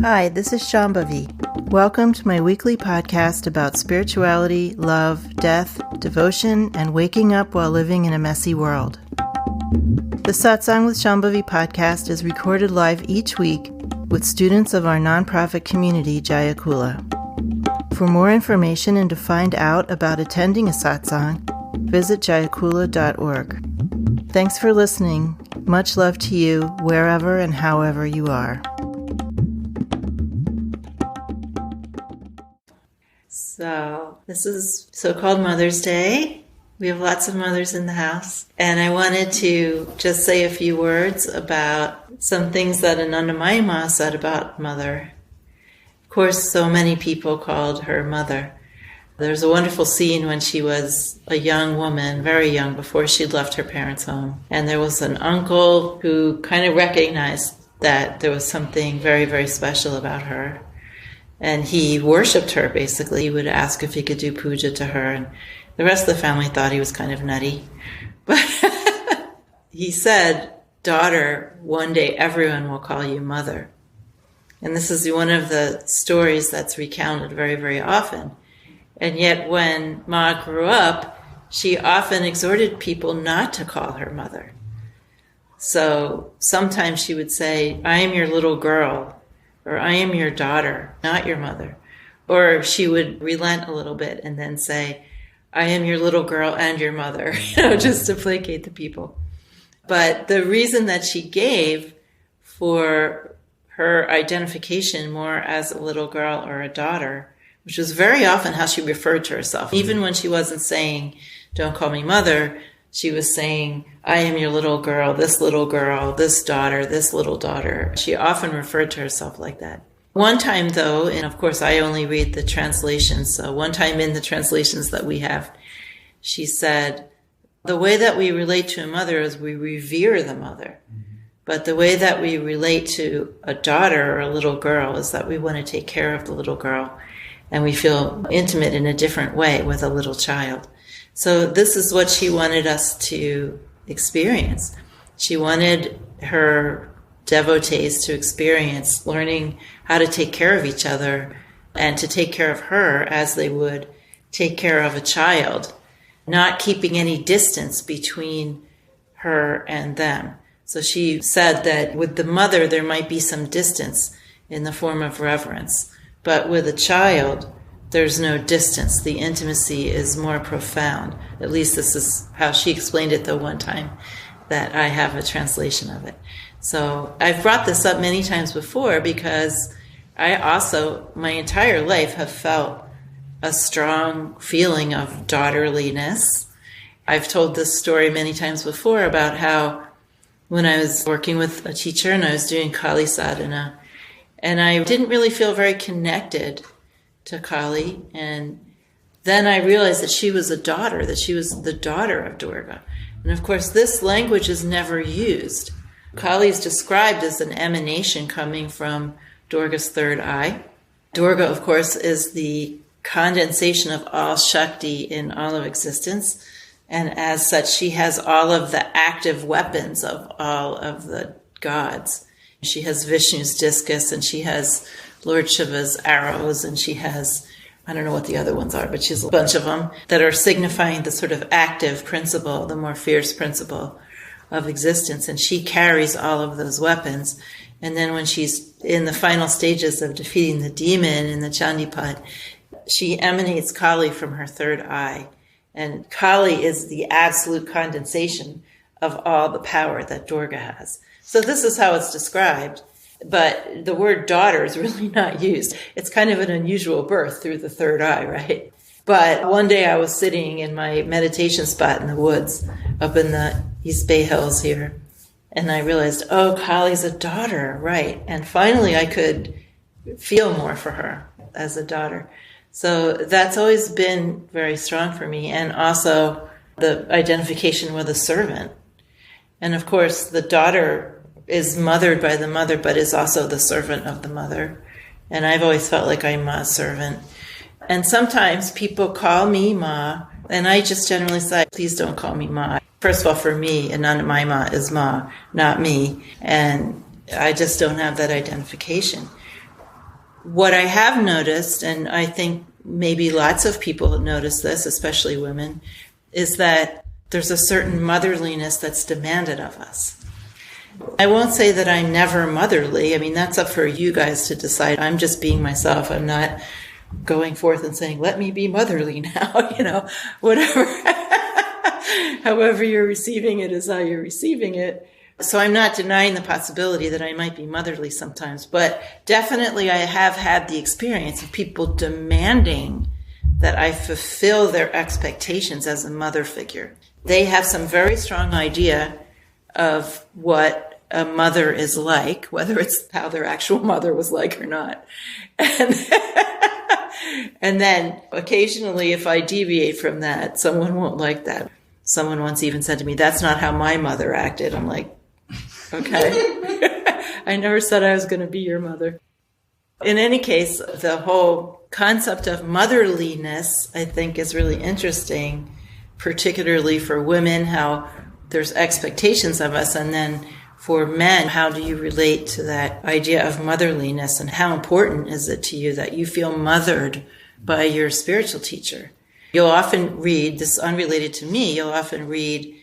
Hi, this is Shambhavi. Welcome to my weekly podcast about spirituality, love, death, devotion, and waking up while living in a messy world. The Satsang with Shambhavi podcast is recorded live each week with students of our nonprofit community, Jayakula. For more information and to find out about attending a satsang, visit jayakula.org. Thanks for listening. Much love to you, wherever and however you are. So, this is so-called Mother's Day. We have lots of mothers in the house. And I wanted to just say a few words about some things that Anandamayi Ma said about mother. Of course, so many people called her mother. There's a wonderful scene when she was a young woman, very young, before she'd left her parents' home. And there was an uncle who kind of recognized that there was something very, very special about her. And he worshipped her, basically. He would ask if he could do puja to her. And the rest of the family thought he was kind of nutty. But he said, "Daughter, one day everyone will call you mother." And this is one of the stories that's recounted very, very often. And yet when Ma grew up, she often exhorted people not to call her mother. So sometimes she would say, "I am your little girl," or "I am your daughter, not your mother." Or she would relent a little bit and then say, "I am your little girl and your mother," just to placate the people. But the reason that she gave for her identification more as a little girl or a daughter, which was very often how she referred to herself. Even when she wasn't saying, "Don't call me mother," she was saying, "I am your little girl, this daughter, this little daughter." She often referred to herself like that. One time, though, and of course I only read the translations, so one time in the translations that we have, she said, "The way that we relate to a mother is we revere the mother. But the way that we relate to a daughter or a little girl is that we want to take care of the little girl, and we feel intimate in a different way with a little child." So this is what she wanted us to experience. She wanted her devotees to experience learning how to take care of each other and to take care of her as they would take care of a child, not keeping any distance between her and them. So she said that with the mother, there might be some distance in the form of reverence, but with a child, there's no distance. The intimacy is more profound. At least this is how she explained it the one time that I have a translation of it. So I've brought this up many times before because I also, my entire life, have felt a strong feeling of daughterliness. I've told this story many times before about how when I was working with a teacher and I was doing Kali sadhana, and I didn't really feel very connected to Kali, and then I realized that she was a daughter, that she was the daughter of Durga. And of course, this language is never used. Kali is described as an emanation coming from Durga's third eye. Durga, of course, is the condensation of all Shakti in all of existence. And as such, she has all of the active weapons of all of the gods. She has Vishnu's discus, and she has Lord Shiva's arrows, and she has, I don't know what the other ones are, but she's a bunch of them that are signifying the sort of active principle, the more fierce principle of existence. And she carries all of those weapons. And then when she's in the final stages of defeating the demon in the Chandipat, she emanates Kali from her third eye. And Kali is the absolute condensation of all the power that Durga has. So this is how it's described. But the word daughter is really not used. It's kind of an unusual birth through the third eye, right? But one day I was sitting in my meditation spot in the woods up in the East Bay Hills here. And I realized, oh, Kali's a daughter, right? And finally I could feel more for her as a daughter. So that's always been very strong for me. And also the identification with a servant. And of course, the daughter is mothered by the mother, but is also the servant of the mother. And I've always felt like I'm Ma's servant. And sometimes people call me Ma, and I just generally say, please don't call me Ma. First of all, for me, Anandamayi Ma is Ma, not me. And I just don't have that identification. What I have noticed, and I think maybe lots of people have noticed this, especially women, is that there's a certain motherliness that's demanded of us. I won't say that I'm never motherly. I mean, that's up for you guys to decide. I'm just being myself. I'm not going forth and saying, let me be motherly now, whatever. However you're receiving it is how you're receiving it. So I'm not denying the possibility that I might be motherly sometimes, but definitely I have had the experience of people demanding that I fulfill their expectations as a mother figure. They have some very strong idea of what a mother is like, whether it's how their actual mother was like or not. And then occasionally if I deviate from that, someone won't like that. Someone once even said to me, that's not how my mother acted. I'm like, okay. I never said I was going to be your mother. In any case, the whole concept of motherliness, I think, is really interesting, particularly for women, how there's expectations of us. And then for men, how do you relate to that idea of motherliness, and how important is it to you that you feel mothered by your spiritual teacher? You'll often read, this is unrelated to me, you'll often read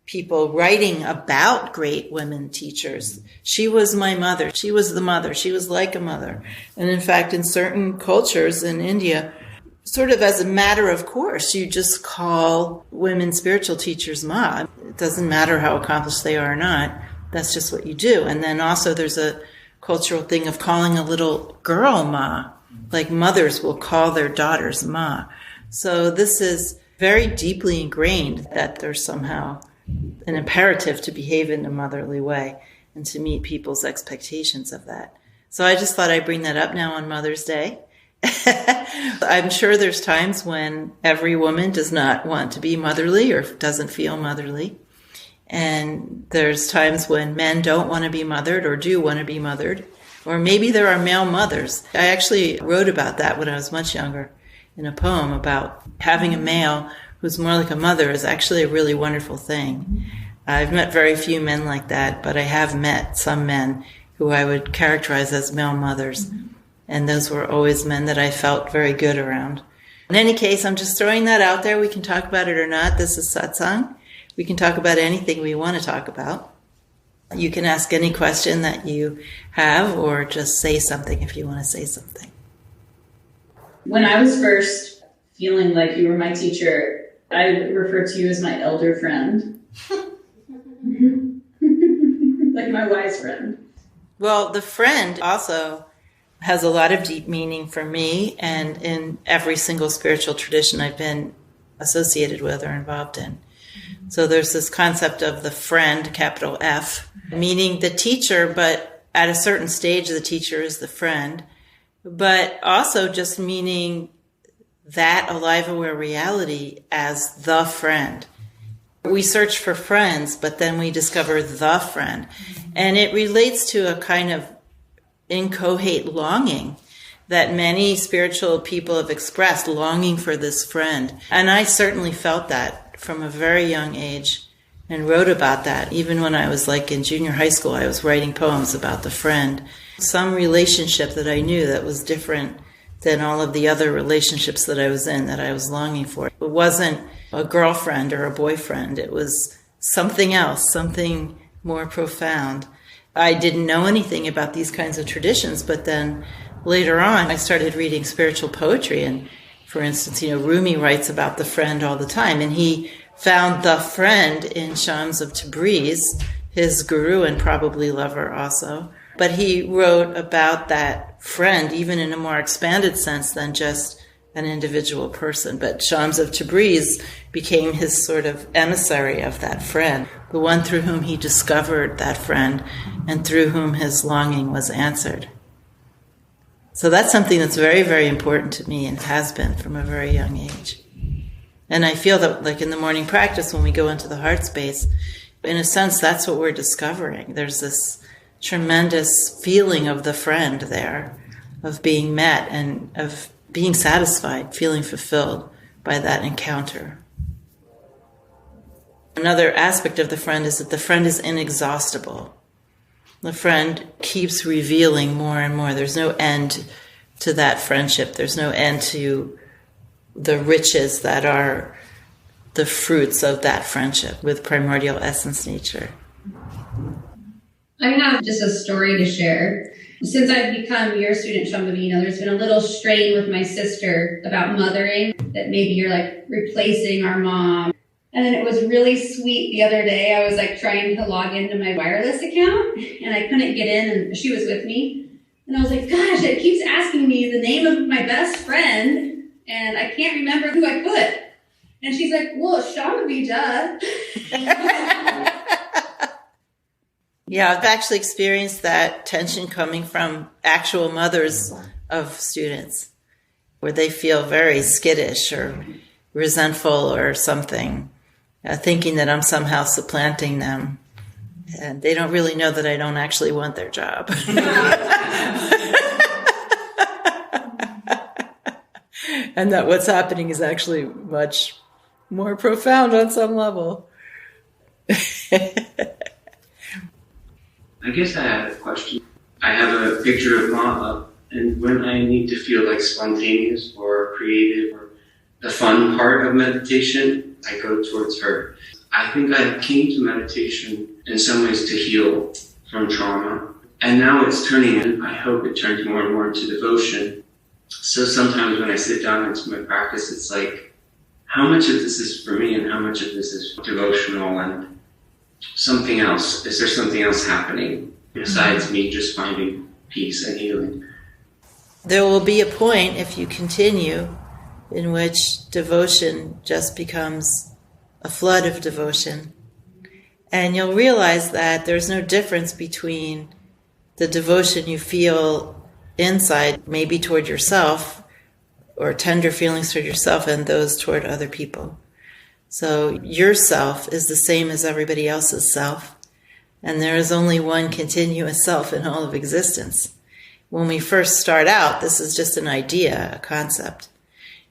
people writing about great women teachers. She was my mother. She was the mother. She was like a mother. And in fact, in certain cultures in India, sort of as a matter of course, you just call women spiritual teachers Ma. It doesn't matter how accomplished they are or not. That's just what you do. And then also there's a cultural thing of calling a little girl Ma. Like mothers will call their daughters Ma. So this is very deeply ingrained that there's somehow an imperative to behave in a motherly way and to meet people's expectations of that. So I just thought I'd bring that up now on Mother's Day. I'm sure there's times when every woman does not want to be motherly or doesn't feel motherly. And there's times when men don't want to be mothered or do want to be mothered. Or maybe there are male mothers. I actually wrote about that when I was much younger in a poem about having a male who's more like a mother is actually a really wonderful thing. I've met very few men like that, but I have met some men who I would characterize as male mothers. And those were always men that I felt very good around. In any case, I'm just throwing that out there. We can talk about it or not. This is Satsang. We can talk about anything we want to talk about. You can ask any question that you have or just say something if you want to say something. When I was first feeling like you were my teacher, I referred to you as my elder friend. Like my wise friend. Well, the friend also has a lot of deep meaning for me and in every single spiritual tradition I've been associated with or involved in. So there's this concept of the friend, capital F, meaning the teacher, but at a certain stage the teacher is the friend, but also just meaning that alive, aware reality as the friend. We search for friends, but then we discover the friend. And it relates to a kind of inchoate longing that many spiritual people have expressed, longing for this friend. And I certainly felt that from a very young age and wrote about that. Even when I was like in junior high school, I was writing poems about the friend. Some relationship that I knew that was different than all of the other relationships that I was in that I was longing for. It wasn't a girlfriend or a boyfriend. It was something else, something more profound. I didn't know anything about these kinds of traditions, but then later on I started reading spiritual poetry. And for instance, Rumi writes about the friend all the time, and he found the friend in Shams of Tabriz, his guru and probably lover also. But he wrote about that friend even in a more expanded sense than just an individual person. But Shams of Tabriz became his sort of emissary of that friend, the one through whom he discovered that friend and through whom his longing was answered. So that's something that's very, very important to me and has been from a very young age. And I feel that, like in the morning practice, when we go into the heart space, in a sense, that's what we're discovering. There's this tremendous feeling of the friend there, of being met and of being satisfied, feeling fulfilled by that encounter. Another aspect of the friend is that the friend is inexhaustible. The friend keeps revealing more and more. There's no end to that friendship. There's no end to the riches that are the fruits of that friendship with primordial essence nature. I have just a story to share. Since I've become your student, Shambhavi, there's been a little strain with my sister about mothering, that maybe you're like replacing our mom. And then it was really sweet the other day. I was like trying to log into my wireless account and I couldn't get in, and she was with me. And I was like, gosh, it keeps asking me the name of my best friend and I can't remember who I put. And she's like, well, Shambhavi, duh. Yeah, I've actually experienced that tension coming from actual mothers of students, where they feel very skittish or resentful or something, thinking that I'm somehow supplanting them. And they don't really know that I don't actually want their job. And that what's happening is actually much more profound on some level. I guess I have a question. I have a picture of Ma, and when I need to feel like spontaneous or creative or the fun part of meditation, I go towards her. I think I came to meditation in some ways to heal from trauma, and now it's turning, I hope it turns more and more into devotion. So sometimes when I sit down into my practice, it's like, how much of this is for me and how much of this is devotional and something else? Is there something else happening besides me just finding peace and healing? There will be a point, if you continue, in which devotion just becomes a flood of devotion. And you'll realize that there's no difference between the devotion you feel inside, maybe toward yourself, or tender feelings toward yourself, and those toward other people. So your self is the same as everybody else's self, and there is only one continuous self in all of existence. When we first start out, this is just an idea, a concept.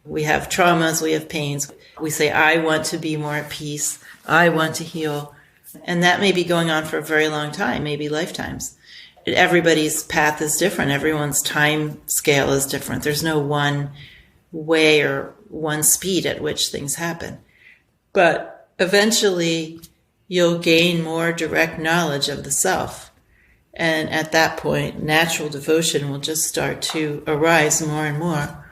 We have traumas, we have pains. We say, I want to be more at peace, I want to heal. And that may be going on for a very long time, maybe lifetimes. Everybody's path is different. Everyone's time scale is different. There's no one way or one speed at which things happen. But eventually, you'll gain more direct knowledge of the self. And at that point, natural devotion will just start to arise more and more.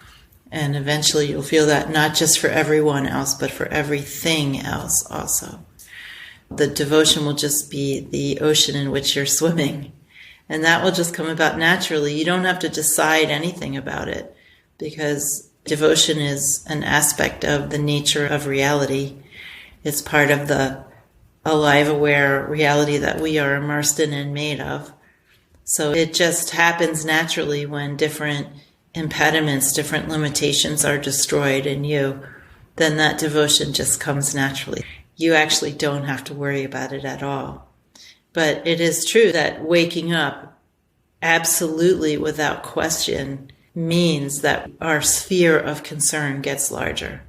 And eventually, you'll feel that not just for everyone else, but for everything else also. The devotion will just be the ocean in which you're swimming. And that will just come about naturally. You don't have to decide anything about it, because devotion is an aspect of the nature of reality. It's part of the alive, aware reality that we are immersed in and made of. So it just happens naturally when different impediments, different limitations are destroyed in you. Then that devotion just comes naturally. You actually don't have to worry about it at all. But it is true that waking up absolutely without question means that our sphere of concern gets larger.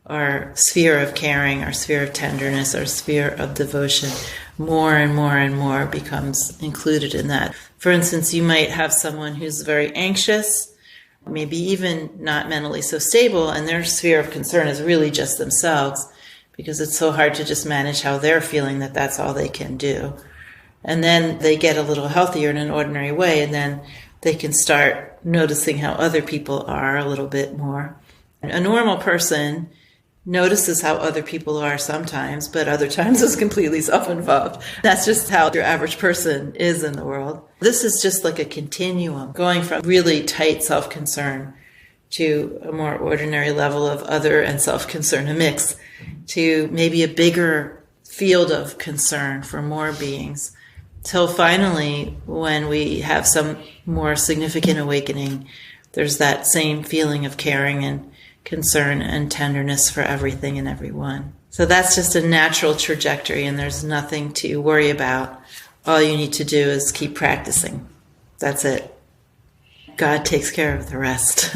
Our sphere of caring, our sphere of tenderness, our sphere of devotion, more and more and more becomes included in that. For instance, you might have someone who's very anxious, maybe even not mentally so stable, and their sphere of concern is really just themselves, because it's so hard to just manage how they're feeling that that's all they can do. And then they get a little healthier in an ordinary way, and then they can start noticing how other people are a little bit more. A normal person notices how other people are sometimes, but other times is completely self-involved. That's just how your average person is in the world. This is just like a continuum, going from really tight self-concern to a more ordinary level of other and self-concern, a mix, to maybe a bigger field of concern for more beings, till finally, when we have some more significant awakening, there's that same feeling of caring and concern and tenderness for everything and everyone. So that's just a natural trajectory, and there's nothing to worry about. All you need to do is keep practicing. That's it. God takes care of the rest.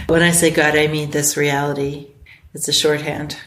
When I say God, I mean this reality. It's a shorthand.